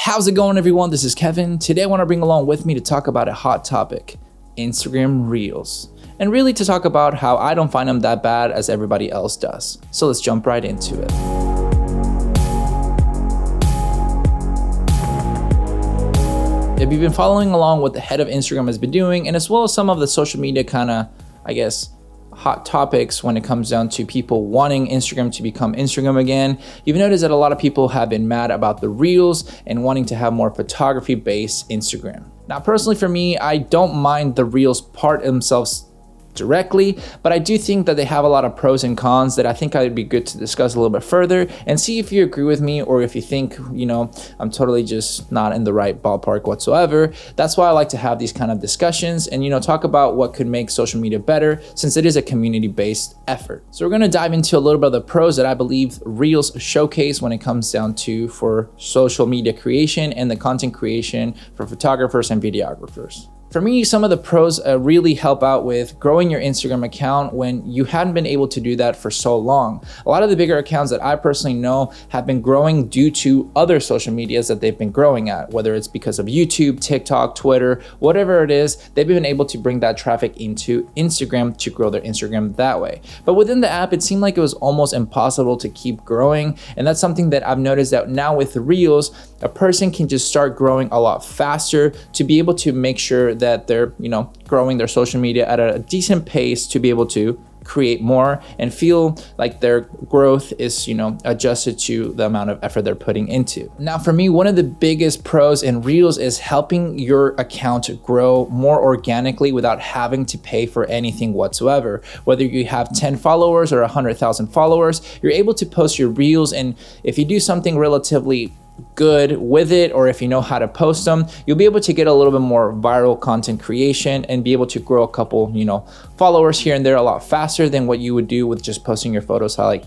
How's it going, everyone? This is Kevin. Today I want to bring along with me to talk about a hot topic, Instagram Reels. And really to talk about how I don't find them that bad as everybody else does. So let's jump right into it. If you've been following along what the head of Instagram has been doing, and as well as some of the social media kind of, hot topics when it comes down to people wanting Instagram to become Instagram again, you've noticed that a lot of people have been mad about the Reels and wanting to have more photography-based Instagram. Now, personally for me, I don't mind the Reels part themselves directly, but I do think that they have a lot of pros and cons that I think I'd be good to discuss a little bit further and see if you agree with me or if you think, I'm totally just not in the right ballpark whatsoever. That's why I like to have these kind of discussions and, talk about what could make social media better since it is a community-based effort. So we're going to dive into a little bit of the pros that I believe Reels showcase when it comes down to for social media creation and the content creation for photographers and videographers. For me, some of the pros really help out with growing your Instagram account when you hadn't been able to do that for so long. A lot of the bigger accounts that I personally know have been growing due to other social medias that they've been growing at, whether it's because of YouTube, TikTok, Twitter, whatever it is, they've been able to bring that traffic into Instagram to grow their Instagram that way. But within the app, it seemed like it was almost impossible to keep growing. And that's something that I've noticed that now with the Reels, a person can just start growing a lot faster to be able to make sure that they're, growing their social media at a decent pace to be able to create more and feel like their growth is, adjusted to the amount of effort they're putting into. Now, for me, one of the biggest pros in Reels is helping your account grow more organically without having to pay for anything whatsoever. Whether you have 10 followers or 100,000 followers, you're able to post your Reels, and if you do something relatively good with it, or if you know how to post them, you'll be able to get a little bit more viral content creation and be able to grow a couple, followers here and there a lot faster than what you would do with just posting your photos how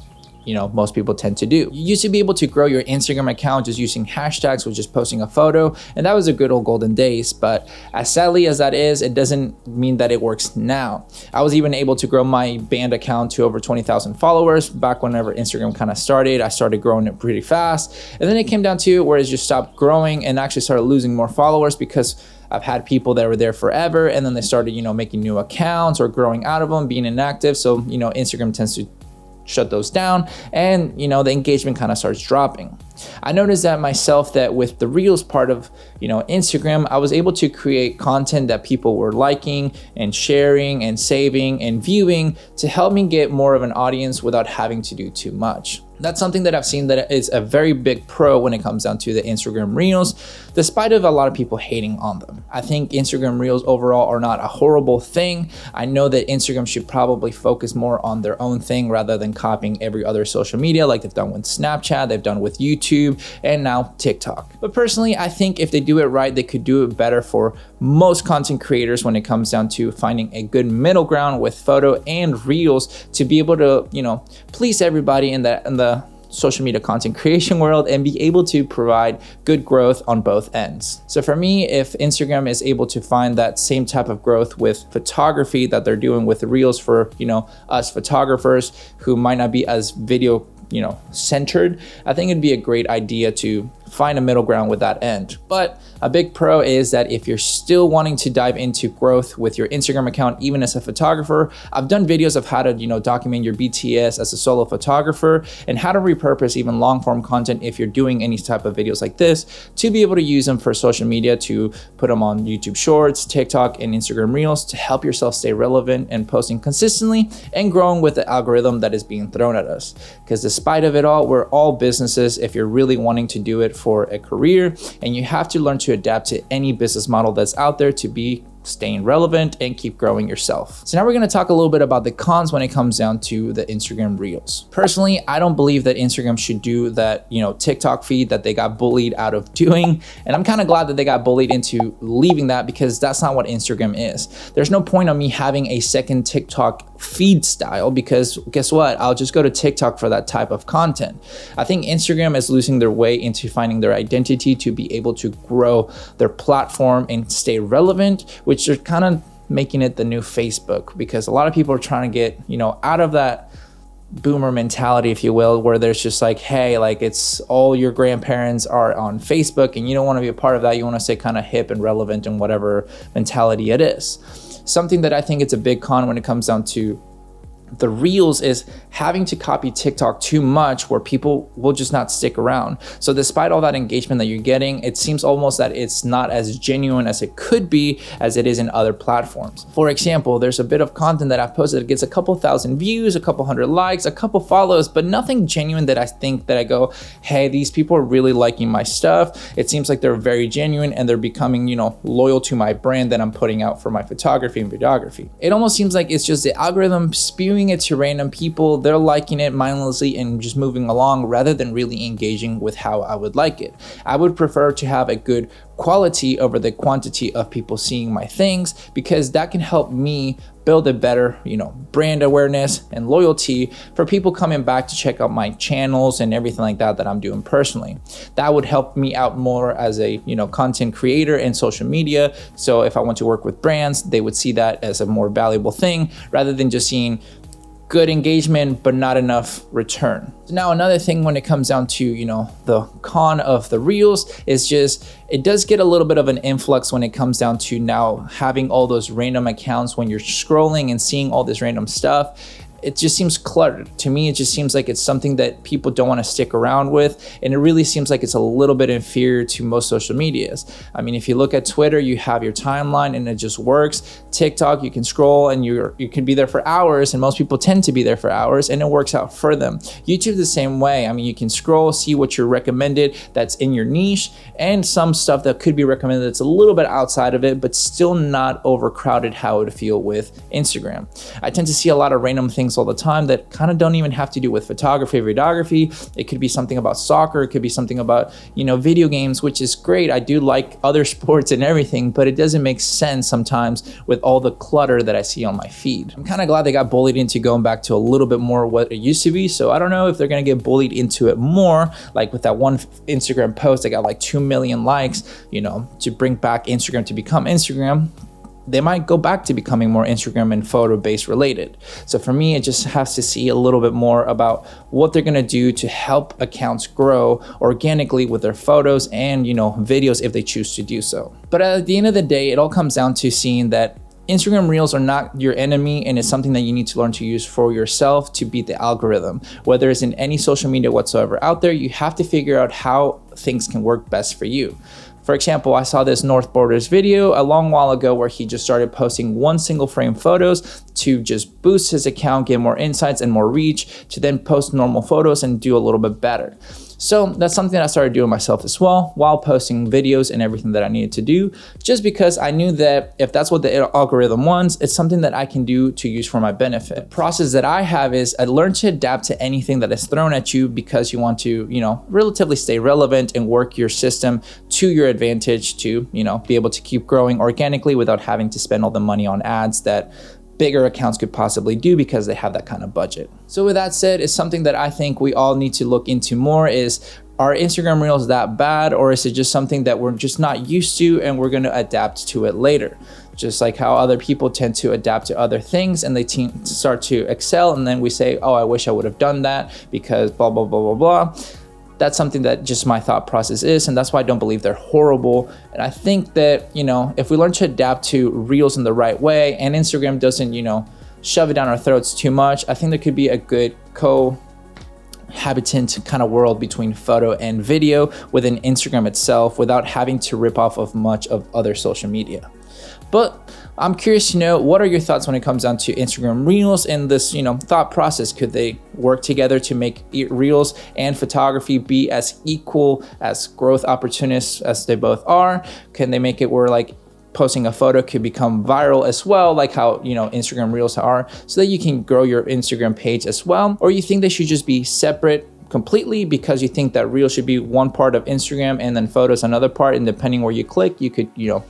most people tend to do. You used to be able to grow your Instagram account just using hashtags with just posting a photo, and that was a good old golden days. But as sadly as that is, it doesn't mean that it works now. I was even able to grow my band account to over 20,000 followers back whenever Instagram kind of started. I started growing it pretty fast, and then it came down to where it just stopped growing and actually started losing more followers because I've had people that were there forever, and then they started, making new accounts or growing out of them, being inactive. So, Instagram tends to shut those down, and the engagement kind of starts dropping. I noticed that myself that with the Reels part of Instagram, I was able to create content that people were liking and sharing and saving and viewing to help me get more of an audience without having to do too much. That's something that I've seen that is a very big pro when it comes down to the Instagram Reels, despite of a lot of people hating on them. I think Instagram Reels overall are not a horrible thing. I know that Instagram should probably focus more on their own thing rather than copying every other social media like they've done with Snapchat, they've done with YouTube, and now TikTok. But personally, I think if they do it right, they could do it better for most content creators when it comes down to finding a good middle ground with photo and Reels to be able to, please everybody in the social media content creation world and be able to provide good growth on both ends. So for me, if Instagram is able to find that same type of growth with photography that they're doing with the Reels for, us photographers who might not be as video, centered, I think it'd be a great idea to find a middle ground with that end. But a big pro is that if you're still wanting to dive into growth with your Instagram account, even as a photographer, I've done videos of how to, document your BTS as a solo photographer and how to repurpose even long form content if you're doing any type of videos like this to be able to use them for social media, to put them on YouTube Shorts, TikTok, and Instagram Reels to help yourself stay relevant and posting consistently and growing with the algorithm that is being thrown at us. Because despite of it all, we're all businesses if you're really wanting to do it for a career, and you have to learn to adapt to any business model that's out there to be staying relevant and keep growing yourself. So now we're going to talk a little bit about the cons when it comes down to the Instagram Reels. Personally, I don't believe that Instagram should do that, TikTok feed that they got bullied out of doing. And I'm kind of glad that they got bullied into leaving that because that's not what Instagram is. There's no point on me having a second TikTok feed style because guess what? I'll just go to TikTok for that type of content. I think Instagram is losing their way into finding their identity to be able to grow their platform and stay relevant, which are kind of making it the new Facebook because a lot of people are trying to get, out of that boomer mentality, if you will, where there's just like, hey, like it's all your grandparents are on Facebook and you don't want to be a part of that. You want to stay kind of hip and relevant in whatever mentality it is. Something that I think it's a big con when it comes down to the Reels is having to copy TikTok too much, where people will just not stick around. So despite all that engagement that you're getting, it seems almost that it's not as genuine as it could be as it is in other platforms. For example, there's a bit of content that I've posted that gets a couple thousand views, a couple hundred likes, a couple follows, but nothing genuine that I think that I go, hey, these people are really liking my stuff. It seems like they're very genuine and they're becoming, you know, loyal to my brand that I'm putting out for my photography and videography. It almost seems like it's just the algorithm spewing it to random people, they're liking it mindlessly and just moving along rather than really engaging with how I would like it. I would prefer to have a good quality over the quantity of people seeing my things, because that can help me build a better, you know, brand awareness and loyalty for people coming back to check out my channels and everything like that I'm doing personally. That would help me out more as a, you know, content creator in social media. So if I want to work with brands, they would see that as a more valuable thing rather than just seeing good engagement but not enough return. Now another thing when it comes down to, you know, the con of the Reels is just it does get a little bit of an influx when it comes down to now having all those random accounts. When you're scrolling and seeing all this random stuff, it just seems cluttered. To me, it just seems like it's something that people don't want to stick around with. And it really seems like it's a little bit inferior to most social medias. I mean, if you look at Twitter, you have your timeline and it just works. TikTok, you can scroll and you can be there for hours, and most people tend to be there for hours, and it works out for them. YouTube the same way. I mean, you can scroll, see what you're recommended that's in your niche, and some stuff that could be recommended that's a little bit outside of it, but still not overcrowded how it would feel with Instagram. I tend to see a lot of random things all the time that kind of don't even have to do with photography or videography. It could be something about soccer, it could be something about, you know, video games, which is great. I do like other sports and everything, but it doesn't make sense sometimes with all the clutter that I see on my feed. I'm kind of glad they got bullied into going back to a little bit more what it used to be. So I don't know if they're gonna get bullied into it more, like with that one Instagram post that got like 2 million likes, you know, to bring back Instagram to become Instagram. They might go back to becoming more Instagram and photo based related. So for me, it just has to see a little bit more about what they're gonna do to help accounts grow organically with their photos and, you know, videos if they choose to do so. But at the end of the day, it all comes down to seeing that Instagram Reels are not your enemy, and it's something that you need to learn to use for yourself to beat the algorithm. Whether it's in any social media whatsoever out there, you have to figure out how things can work best for you. For example, I saw this North Borders video a long while ago where he just started posting one single frame photos to just boost his account, get more insights and more reach, to then post normal photos and do a little bit better. So that's something that I started doing myself as well while posting videos and everything that I needed to do, just because I knew that if that's what the algorithm wants, it's something that I can do to use for my benefit. The process that I have is I learn to adapt to anything that is thrown at you because you want to, you know, relatively stay relevant and work your system to your advantage to, you know, be able to keep growing organically without having to spend all the money on ads that bigger accounts could possibly do because they have that kind of budget. So with that said, it's something that I think we all need to look into more is, are Instagram Reels that bad, or is it just something that we're just not used to and we're gonna adapt to it later? Just like how other people tend to adapt to other things and they start to excel, and then we say, oh, I wish I would have done that because blah, blah, blah, blah, blah. That's something that just my thought process is, and that's why I don't believe they're horrible. And I think that, you know, if we learn to adapt to Reels in the right way and Instagram doesn't, you know, shove it down our throats too much, I think there could be a good cohabitant kind of world between photo and video within Instagram itself without having to rip off of much of other social media. But I'm curious to know, what are your thoughts when it comes down to Instagram Reels and this, you know, thought process? Could they work together to make Reels and photography be as equal as growth opportunists as they both are? Can they make it where like posting a photo could become viral as well, like how, you know, Instagram Reels are, so that you can grow your Instagram page as well? Or you think they should just be separate completely because you think that Reels should be one part of Instagram and then photos another part, and depending where you click, you could, you know,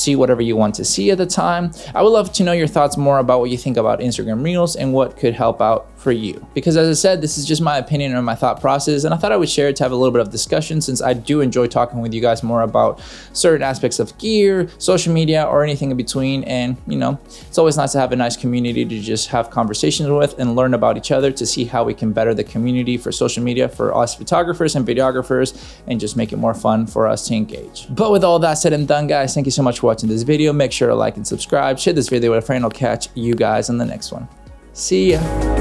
see whatever you want to see at the time. I would love to know your thoughts more about what you think about Instagram Reels and what could help out for you. Because as I said, this is just my opinion and my thought process, and I thought I would share it to have a little bit of discussion, since I do enjoy talking with you guys more about certain aspects of gear, social media, or anything in between. And you know, it's always nice to have a nice community to just have conversations with and learn about each other, to see how we can better the community for social media for us photographers and videographers, and just make it more fun for us to engage. But with all that said and done, guys, thank you so much for watching this video. Make sure to like and subscribe, share this video with a friend. I'll catch you guys in the next one. See ya.